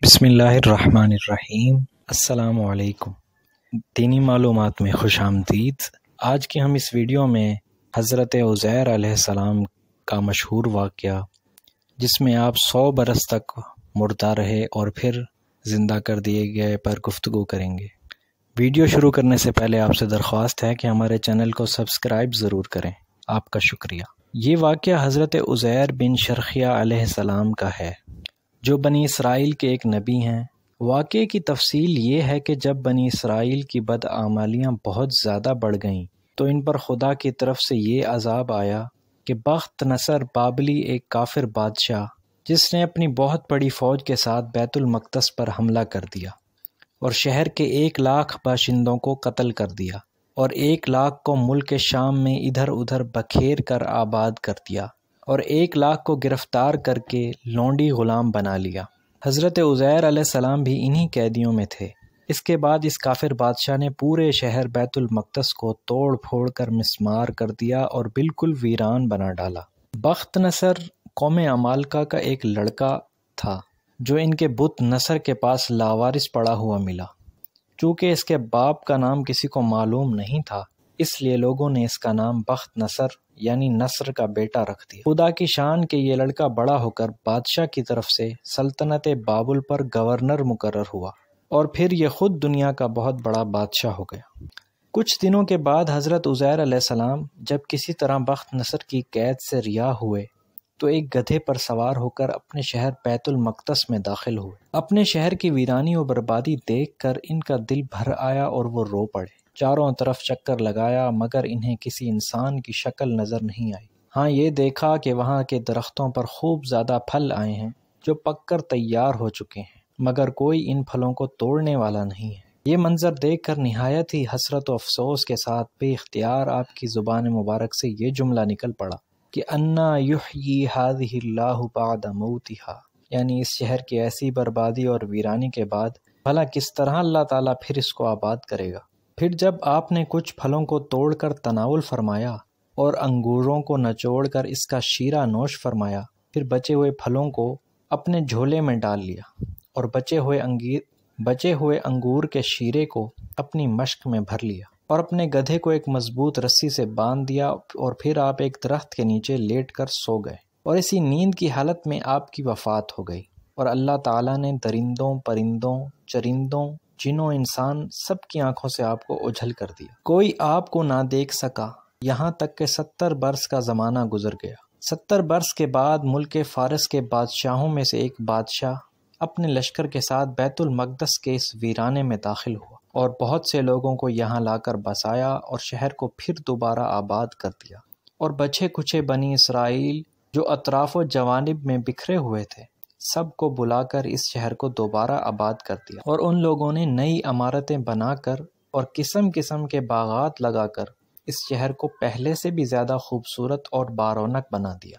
بسم اللہ الرحمن الرحیم۔ السلام علیکم۔ دینی معلومات میں خوش آمدید۔ آج کی ہم اس ویڈیو میں حضرت عزیر علیہ السلام کا مشہور واقعہ، جس میں آپ 100 برس تک مردہ رہے اور پھر زندہ کر دیے گئے، پر گفتگو کریں گے۔ ویڈیو شروع کرنے سے پہلے آپ سے درخواست ہے کہ ہمارے چینل کو سبسکرائب ضرور کریں۔ آپ کا شکریہ۔ یہ واقعہ حضرت عزیر بن شرخیہ علیہ السلام کا ہے، جو بنی اسرائیل کے ایک نبی ہیں۔ واقعے کی تفصیل یہ ہے کہ جب بنی اسرائیل کی بدعمالیاں بہت زیادہ بڑھ گئیں تو ان پر خدا کی طرف سے یہ عذاب آیا کہ بخت نصر بابلی، ایک کافر بادشاہ، جس نے اپنی بہت بڑی فوج کے ساتھ بیت المقدس پر حملہ کر دیا اور شہر کے 1 لاکھ باشندوں کو قتل کر دیا اور 1 لاکھ کو ملک شام میں ادھر ادھر بکھیر کر آباد کر دیا اور 1 لاکھ کو گرفتار کر کے لونڈی غلام بنا لیا۔ حضرت عزیر علیہ السلام بھی انہی قیدیوں میں تھے۔ اس کے بعد اس کافر بادشاہ نے پورے شہر بیت المقدس کو توڑ پھوڑ کر مسمار کر دیا اور بالکل ویران بنا ڈالا۔ بخت نصر قوم عمالقہ کا ایک لڑکا تھا جو ان کے بت نصر کے پاس لاوارث پڑا ہوا ملا۔ چونکہ اس کے باپ کا نام کسی کو معلوم نہیں تھا، اس لیے لوگوں نے اس کا نام بخت نصر یعنی نصر کا بیٹا رکھ دیا۔ خدا کی شان کہ یہ لڑکا بڑا ہو کر بادشاہ کی طرف سے سلطنت بابل پر گورنر مقرر ہوا اور پھر یہ خود دنیا کا بہت بڑا بادشاہ ہو گیا۔ کچھ دنوں کے بعد حضرت عزیر علیہ السلام جب کسی طرح بخت نصر کی قید سے رہا ہوئے تو ایک گدھے پر سوار ہو کر اپنے شہر بیت المقدس میں داخل ہوئے۔ اپنے شہر کی ویرانی و بربادی دیکھ کر ان کا دل بھر آیا اور وہ رو پڑے۔ چاروں طرف چکر لگایا مگر انہیں کسی انسان کی شکل نظر نہیں آئی۔ ہاں، یہ دیکھا کہ وہاں کے درختوں پر خوب زیادہ پھل آئے ہیں جو پک کر تیار ہو چکے ہیں، مگر کوئی ان پھلوں کو توڑنے والا نہیں ہے۔ یہ منظر دیکھ کر نہایت ہی حسرت و افسوس کے ساتھ بے اختیار آپ کی زبان مبارک سے یہ جملہ نکل پڑا کہ انا یحیی ھذہ اللہ بعد موتھا، یعنی اس شہر کی ایسی بربادی اور ویرانی کے بعد بھلا کس طرح اللہ تعالیٰ پھر اس کو آباد کرے گا۔ پھر جب آپ نے کچھ پھلوں کو توڑ کر تناول فرمایا اور انگوروں کو نچوڑ کر اس کا شیرہ نوش فرمایا، پھر بچے ہوئے پھلوں کو اپنے جھولے میں ڈال لیا اور بچے ہوئے انگور کے شیرے کو اپنی مشک میں بھر لیا اور اپنے گدھے کو ایک مضبوط رسی سے باندھ دیا اور پھر آپ ایک درخت کے نیچے لیٹ کر سو گئے اور اسی نیند کی حالت میں آپ کی وفات ہو گئی اور اللہ تعالیٰ نے درندوں، پرندوں، چرندوں، جنوں، انسان سب کی آنکھوں سے آپ کو اوجھل کر دیا۔ کوئی آپ کو نہ دیکھ سکا یہاں تک کہ 70 برس کا زمانہ گزر گیا۔ 70 برس کے بعد ملک فارس کے بادشاہوں میں سے ایک بادشاہ اپنے لشکر کے ساتھ بیت المقدس کے اس ویرانے میں داخل ہوا اور بہت سے لوگوں کو یہاں لا کر بسایا اور شہر کو پھر دوبارہ آباد کر دیا اور بچے کچے بنی اسرائیل جو اطراف و جوانب میں بکھرے ہوئے تھے سب کو بلا کر اس شہر کو دوبارہ آباد کر دیا اور ان لوگوں نے نئی عمارتیں بنا کر اور قسم قسم کے باغات لگا کر اس شہر کو پہلے سے بھی زیادہ خوبصورت اور بارونق بنا دیا۔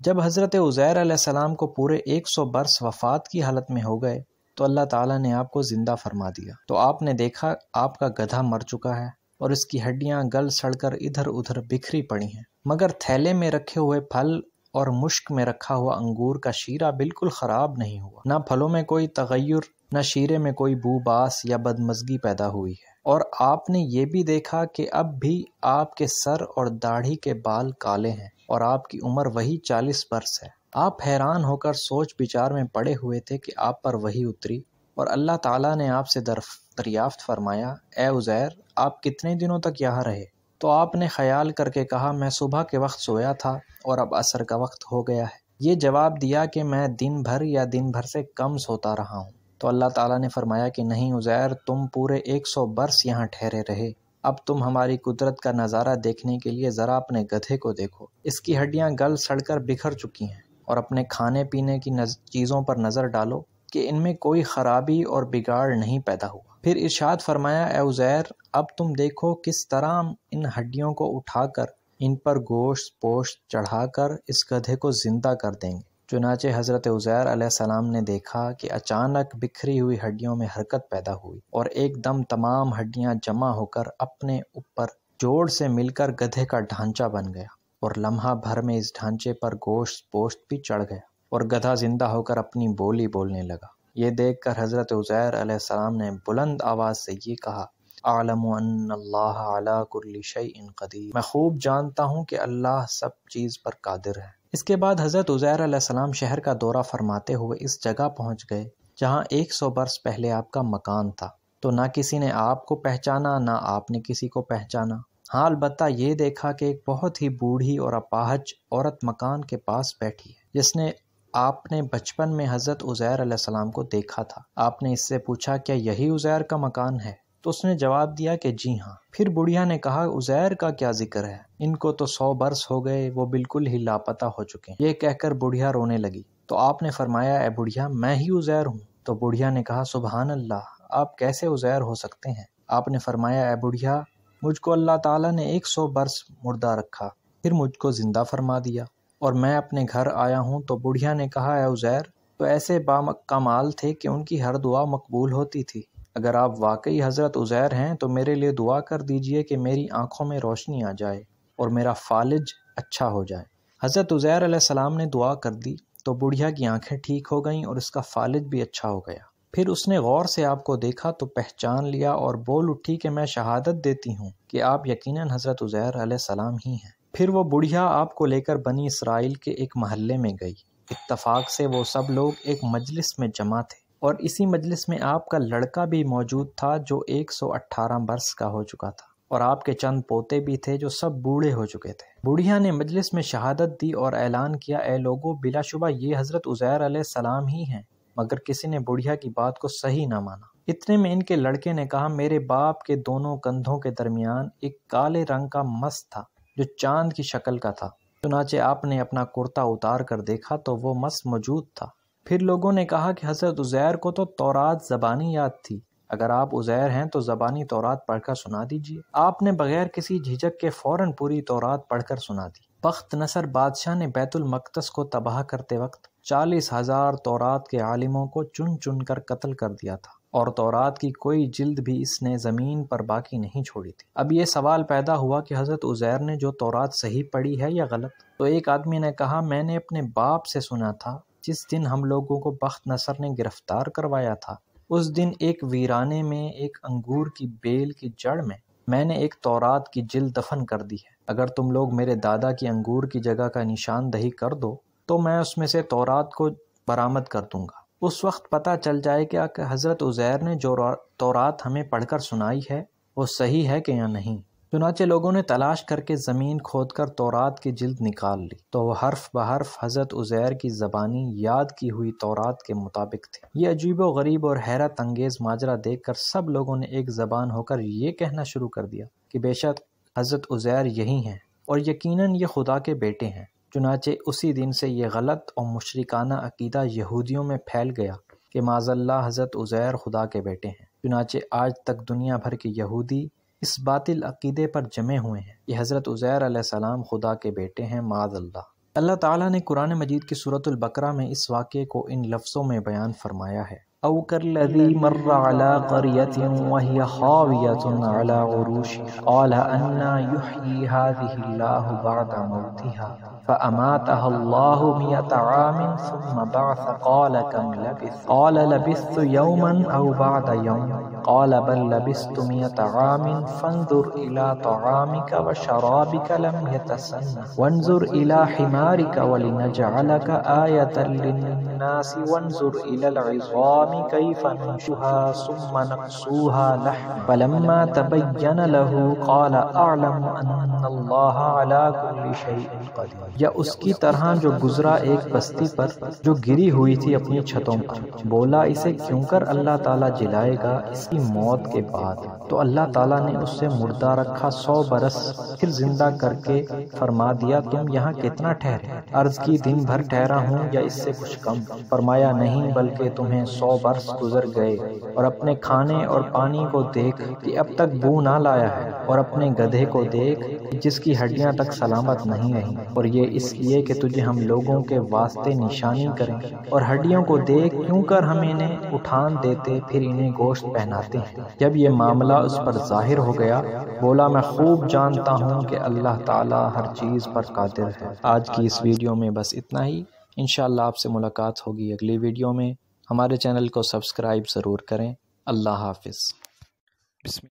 جب حضرت عزیر علیہ السلام کو پورے 100 برس وفات کی حالت میں ہو گئے تو اللہ تعالیٰ نے آپ کو زندہ فرما دیا، تو آپ نے دیکھا آپ کا گدھا مر چکا ہے اور اس کی ہڈیاں گل سڑ کر ادھر ادھر بکھری پڑی ہیں، مگر تھیلے میں رکھے ہوئے پھل اور مشک میں رکھا ہوا انگور کا شیرہ بالکل خراب نہیں ہوا، نہ پھلوں میں کوئی تغیر، نہ شیرے میں کوئی بو باس یا بدمزگی پیدا ہوئی ہے۔ اور آپ نے یہ بھی دیکھا کہ اب بھی آپ کے سر اور داڑھی کے بال کالے ہیں اور آپ کی عمر وہی 40 برس ہے۔ آپ حیران ہو کر سوچ بچار میں پڑے ہوئے تھے کہ آپ پر وحی اتری اور اللہ تعالیٰ نے آپ سے دریافت فرمایا، اے عزیر، آپ کتنے دنوں تک یہاں رہے؟ تو آپ نے خیال کر کے کہا، میں صبح کے وقت سویا تھا اور اب عصر کا وقت ہو گیا ہے۔ یہ جواب دیا کہ میں دن بھر یا دن بھر سے کم سوتا رہا ہوں۔ تو اللہ تعالیٰ نے فرمایا کہ نہیں عزیر، تم پورے 100 برس یہاں ٹھہرے رہے، اب تم ہماری قدرت کا نظارہ دیکھنے کے لیے ذرا اپنے گدھے کو دیکھو، اس کی ہڈیاں گل سڑ کر بکھر چکی ہیں، اور اپنے کھانے پینے کی چیزوں پر نظر ڈالو کہ ان میں کوئی خرابی اور بگاڑ نہیں پیدا ہوا۔ پھر ارشاد فرمایا، اے عزیر، اب تم دیکھو کس طرح ان ہڈیوں کو اٹھا کر ان پر گوشت پوشت چڑھا کر اس گدھے کو زندہ کر دیں گے۔ چنانچہ حضرت عزیر علیہ السلام نے دیکھا کہ اچانک بکھری ہوئی ہڈیوں میں حرکت پیدا ہوئی اور ایک دم تمام ہڈیاں جمع ہو کر اپنے اوپر جوڑ سے مل کر گدھے کا ڈھانچہ بن گیا اور لمحہ بھر میں اس ڈھانچے پر گوشت پوشت بھی چڑھ گیا اور گدھا زندہ ہو کر اپنی بولی بولنے لگا۔ یہ دیکھ کر حضرت عزیر علیہ السلام نے بلند آواز سے یہ کہا، اعلم ان اللہ علی کل شیء قدیر، میں خوب جانتا ہوں کہ اللہ سب چیز پر قادر ہے۔ اس کے بعد حضرت عزیر علیہ السلام شہر کا دورہ فرماتے ہوئے اس جگہ پہنچ گئے جہاں 100 برس پہلے آپ کا مکان تھا، تو نہ کسی نے آپ کو پہچانا نہ آپ نے کسی کو پہچانا۔ ہاں البتہ یہ دیکھا کہ ایک بہت ہی بوڑھی اور اپاہج عورت مکان کے پاس بیٹھی ہے جس نے آپ نے بچپن میں حضرت عزیر علیہ السلام کو دیکھا تھا۔ آپ نے اس سے پوچھا کیا یہی عزیر کا مکان ہے؟ تو اس نے جواب دیا کہ جی ہاں۔ پھر بڑھیا نے کہا عزیر کا کیا ذکر ہے، ان کو تو 100 برس ہو گئے، وہ بالکل ہی لاپتہ ہو چکے ہیں۔ یہ کہہ کر بڑھیا رونے لگی تو آپ نے فرمایا اے بڑھیا میں ہی عزیر ہوں۔ تو بڑھیا نے کہا سبحان اللہ، آپ کیسے عزیر ہو سکتے ہیں؟ آپ نے فرمایا اے بڑھیا مجھ کو اللہ تعالیٰ نے 100 برس مردہ رکھا، پھر مجھ کو زندہ فرما دیا اور میں اپنے گھر آیا ہوں۔ تو بڑھیا نے کہا اے عزیر تو ایسے باکمال تھے کہ ان کی ہر دعا مقبول ہوتی تھی۔ اگر آپ واقعی حضرت عزیر ہیں تو میرے لیے دعا کر دیجئے کہ میری آنکھوں میں روشنی آ جائے اور میرا فالج اچھا ہو جائے۔ حضرت عزیر علیہ السلام نے دعا کر دی تو بڑھیا کی آنکھیں ٹھیک ہو گئیں اور اس کا فالج بھی اچھا ہو گیا۔ پھر اس نے غور سے آپ کو دیکھا تو پہچان لیا اور بول اٹھی کہ میں شہادت دیتی ہوں کہ آپ یقیناً حضرت عزیر علیہ السلام ہی ہیں۔ پھر وہ بڑھیا آپ کو لے کر بنی اسرائیل کے ایک محلے میں گئی۔ اتفاق سے وہ سب لوگ ایک مجلس میں جمع تھے اور اسی مجلس میں آپ کا لڑکا بھی موجود تھا جو 118 برس کا ہو چکا تھا، اور آپ کے چند پوتے بھی تھے جو سب بوڑھے ہو چکے تھے۔ بڑھیا نے مجلس میں شہادت دی اور اعلان کیا اے لوگو بلا شبہ یہ حضرت عزیر علیہ السلام ہی ہیں، مگر کسی نے بڑھیا کی بات کو صحیح نہ مانا۔ اتنے میں ان کے لڑکے نے کہا میرے باپ کے دونوں کندھوں کے درمیان ایک کالے رنگ کا مس تھا جو چاند کی شکل کا تھا۔ چنانچہ آپ نے اپنا کرتا اتار کر دیکھا تو وہ مس موجود تھا۔ پھر لوگوں نے کہا کہ حضرت عزیر کو تو تورات زبانی یاد تھی، اگر آپ عزیر ہیں تو زبانی تورات پڑھ کر سنا دیجیے۔ آپ نے بغیر کسی جھجک کے فوراً پوری تورات پڑھ کر سنا دی۔ بخت نصر بادشاہ نے بیت المقدس کو تباہ کرتے وقت 40,000 تورات کے عالموں کو چن چن کر قتل کر دیا تھا، اور تورات کی کوئی جلد بھی اس نے زمین پر باقی نہیں چھوڑی تھی۔ اب یہ سوال پیدا ہوا کہ حضرت عزیر نے جو تورات صحیح پڑھی ہے یا غلط؟ تو ایک آدمی نے کہا میں نے اپنے باپ سے سنا تھا جس دن ہم لوگوں کو بخت نصر نے گرفتار کروایا تھا، اس دن ایک ویرانے میں ایک انگور کی بیل کی جڑ میں نے ایک تورات کی جلد دفن کر دی ہے۔ اگر تم لوگ میرے دادا کی انگور کی جگہ کا نشاندہی کر دو تو میں اس میں سے تورات کو برآمد کر دوں گا۔ اس وقت پتہ چل جائے گا کہ حضرت عزیر نے جو تورات ہمیں پڑھ کر سنائی ہے وہ صحیح ہے کہ یا نہیں۔ چنانچہ لوگوں نے تلاش کر کے زمین کھود کر تورات کی جلد نکال لی تو وہ حرف بحرف حضرت عزیر کی زبانی یاد کی ہوئی تورات کے مطابق تھے۔ یہ عجیب و غریب اور حیرت انگیز ماجرا دیکھ کر سب لوگوں نے ایک زبان ہو کر یہ کہنا شروع کر دیا کہ بے شک حضرت عزیر یہی ہیں اور یقیناً یہ خدا کے بیٹے ہیں۔ چنانچہ اسی دن سے یہ غلط اور مشرکانہ عقیدہ یہودیوں میں پھیل گیا کہ معاذ اللہ حضرت عزیر خدا کے بیٹے ہیں۔ چنانچہ آج تک دنیا بھر کے یہودی اس باطل عقیدے پر جمے ہوئے ہیں کہ حضرت عزیر علیہ السلام خدا کے بیٹے ہیں معاذ اللہ۔ اللہ تعالیٰ نے قرآن مجید کی سورۃ البقرہ میں اس واقعے کو ان لفظوں میں بیان فرمایا ہے او كالذي مر على قرية وهي خاوية على عروشها قال أنى يحيي هذه الله بعد موتها فأماتها الله 100 عام ثم بعث قال كم لبثت قال لبثت يوما أو بعد يوم قال بل لبثت 100 عام فانظر إلى طعامك وشرابك لم يتسنه وانظر إلى حمارك ولنجعلك آية للناس وانظر إلى العظام كيف ننشزها ثم نكسوها لحما فلما تبين له قال أعلم أن الله على كل شيء قدير۔ یا اس کی طرح جو گزرا ایک بستی پر جو گری ہوئی تھی اپنی چھتوں پر، بولا اسے کیوں کر اللہ تعالیٰ جلائے گا اس کی موت کے بعد؟ تو اللہ تعالیٰ نے اس سے مردہ رکھا 100 برس، پھر زندہ کر کے فرما دیا تم یہاں کتنا ٹھہرے؟ عرض کی دن بھر ٹھہرا ہوں یا اس سے کچھ کم؟ فرمایا نہیں بلکہ تمہیں 100 برس گزر گئے۔ اور اپنے کھانے اور پانی کو دیکھ کہ اب تک بو نہ لایا ہے، اور اپنے گدھے کو دیکھ جس کی ہڈیاں تک سلامت نہیں رہیں، اور یہ اس لیے کہ تجھے ہم لوگوں کے واسطے نشانی کریں۔ اور ہڈیوں کو دیکھ کیوں کر ہم انہیں اٹھان دیتے پھر انہیں گوشت پہناتے ہیں۔ جب یہ معاملہ اس پر ظاہر ہو گیا بولا میں خوب جانتا ہوں کہ اللہ تعالیٰ ہر چیز پر قادر ہے۔ آج کی اس ویڈیو میں بس اتنا ہی، انشاءاللہ آپ سے ملاقات ہوگی اگلی ویڈیو میں۔ ہمارے چینل کو سبسکرائب ضرور کریں۔ اللہ حافظ۔